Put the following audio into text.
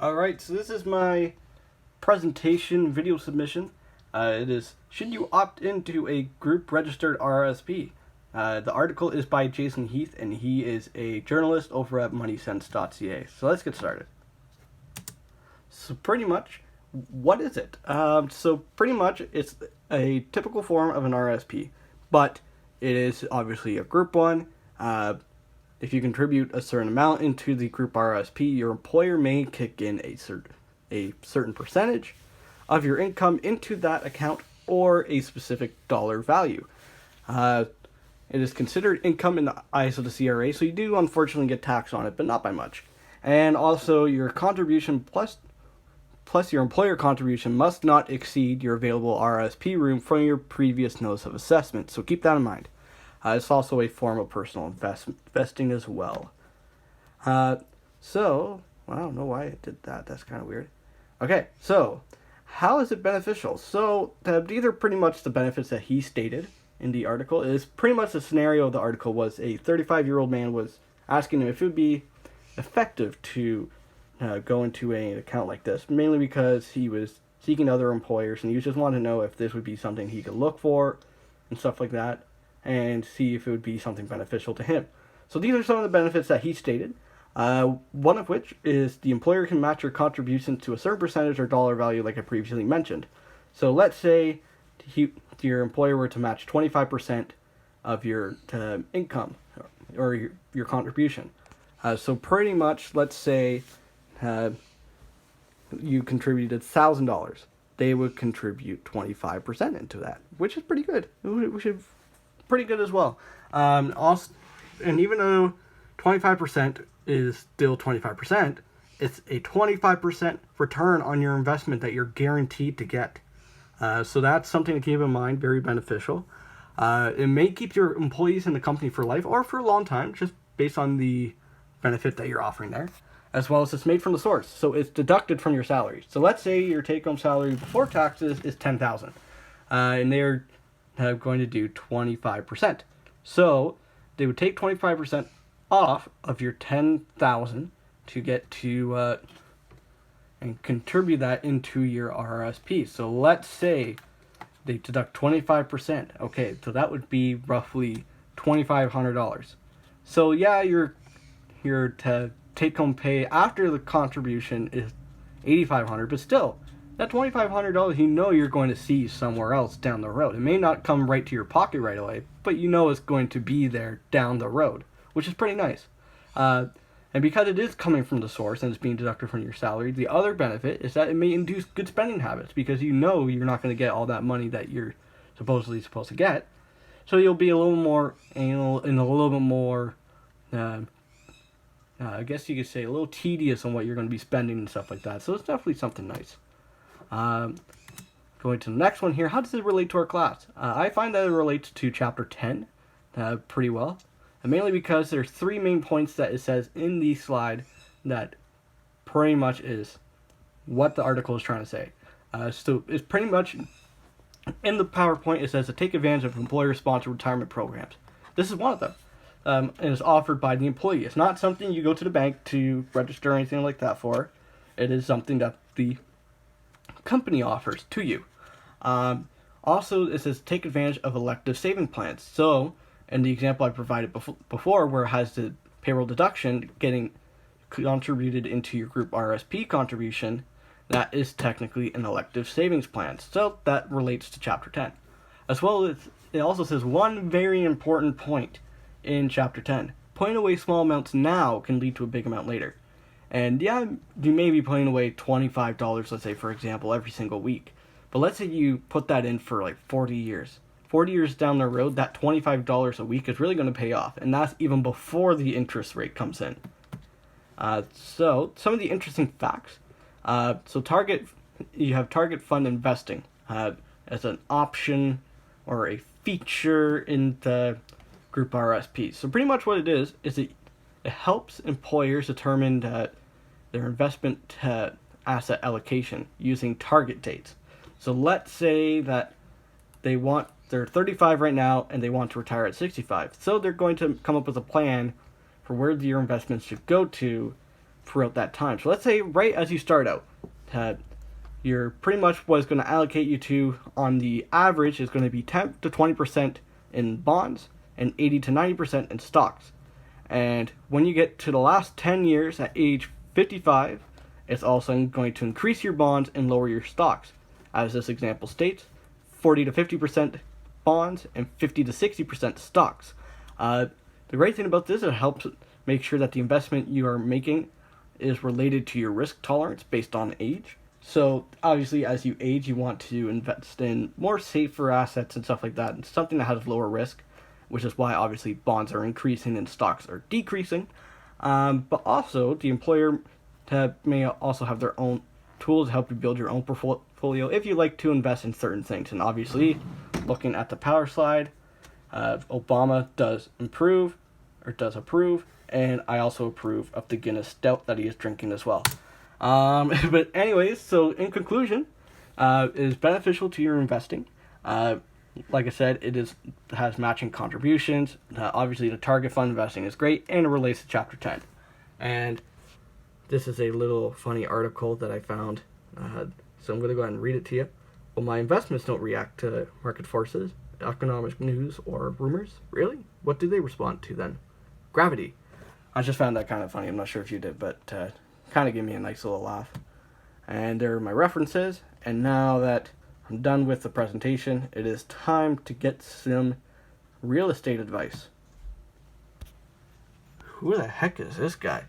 Alright, so this is my presentation video submission. It is, should you opt into a group registered RRSP? The article is by Jason Heath, and he is a journalist over at moneysense.ca. So let's get started. So pretty much, what is it? So pretty much, it's a typical form of an RRSP, but it is obviously a group one. If you contribute a certain amount into the group RRSP, your employer may kick in a certain percentage of your income into that account or a specific dollar value. It is considered income in the eyes of the CRA, so you do unfortunately get taxed on it, but not by much. And also, your contribution plus your employer contribution must not exceed your available RRSP room from your previous notice of assessment, so keep that in mind. It's also a form of personal investing as well. So, I don't know why I did that. That's kind of weird. Okay, so how is it beneficial? So, these are pretty much the benefits that he stated in the article. It is pretty much the scenario of the article was a 35-year-old man was asking him if it would be effective to go into an account like this, mainly because he was seeking other employers and he just wanted to know if this would be something he could look for and stuff like that, and see if it would be something beneficial to him. So these are some of the benefits that he stated. One of which is the employer can match your contribution to a certain percentage or dollar value, like I previously mentioned. So let's say your employer were to match 25% of your income or your contribution. So pretty much, let's say you contributed $1,000. They would contribute 25% into that, which is pretty good. Which is pretty good as well. Also, and even though 25% is still 25%, it's a 25% return on your investment that you're guaranteed to get. So that's something to keep in mind, very beneficial. It may keep your employees in the company for life or for a long time, just based on the benefit that you're offering there, as well as it's made from the source. So it's deducted from your salary. So let's say your take-home salary before taxes is $10,000, and they're going to do 25%. So they would take 25% off of your $10,000 to get to and contribute that into your RRSP. So let's say they deduct 25%. Okay, so that would be roughly $2,500. So yeah, your take-home pay after the contribution is $8,500, but still, that $2,500 you're going to see somewhere else down the road. It may not come right to your pocket right away, but it's going to be there down the road, which is pretty nice. And because it is coming from the source and it's being deducted from your salary, the other benefit is that it may induce good spending habits, because you're not going to get all that money that you're supposedly supposed to get. So you'll be a little more anal and a little bit more, I guess you could say, a little tedious on what you're going to be spending and stuff like that. So it's definitely something nice. Going to the next one here, how does it relate to our class? I find that it relates to Chapter 10 pretty well. And mainly because there's three main points that it says in the slide that pretty much is what the article is trying to say. So it's pretty much, in the PowerPoint, it says to take advantage of employer-sponsored retirement programs. This is one of them. And it's offered by the employee. It's not something you go to the bank to register or anything like that for. It is something that the company offers to you. Also, it says take advantage of elective saving plans. So, in the example I provided before, where it has the payroll deduction getting contributed into your group RSP contribution, that is technically an elective savings plan. So that relates to Chapter 10. As well as, it also says one very important point in Chapter 10. Putting away small amounts now can lead to a big amount later. And yeah, you may be putting away $25, let's say, for example, every single week. But let's say you put that in for like 40 years. 40 years down the road, that $25 a week is really going to pay off. And that's even before the interest rate comes in. So some of the interesting facts. You have target fund investing as an option or a feature in the group RSP. So pretty much what it is it helps employers determine their investment asset allocation using target dates. So let's say that they're 35 right now and they want to retire at 65. So they're going to come up with a plan for where your investments should go to throughout that time. So let's say right as you start out, you're pretty much what it's going to allocate you to on the average is going to be 10 to 20% in bonds and 80 to 90% in stocks. And when you get to the last 10 years at age 55, it's also going to increase your bonds and lower your stocks. As this example states, 40 to 50% bonds and 50 to 60% stocks. The great thing about this is it helps make sure that the investment you are making is related to your risk tolerance based on age. So obviously as you age, you want to invest in more safer assets and stuff like that, and something that has lower risk, which is why obviously bonds are increasing and stocks are decreasing. But also the employer may also have their own tools to help you build your own portfolio if you like to invest in certain things. And obviously, looking at the power slide, Obama does approve, and I also approve of the Guinness Stout that he is drinking as well. But anyways, so in conclusion, it is beneficial to your investing. Like I said, it has matching contributions. Obviously, the target fund investing is great, and it relates to Chapter 10. And this is a little funny article that I found, so I'm going to go ahead and read it to you. Well, my investments don't react to market forces, economic news, or rumors. Really? What do they respond to then? Gravity. I just found that kind of funny. I'm not sure if you did, but kind of gave me a nice little laugh. And there are my references. And now that I'm done with the presentation, it is time to get some real estate advice. Who the heck is this guy?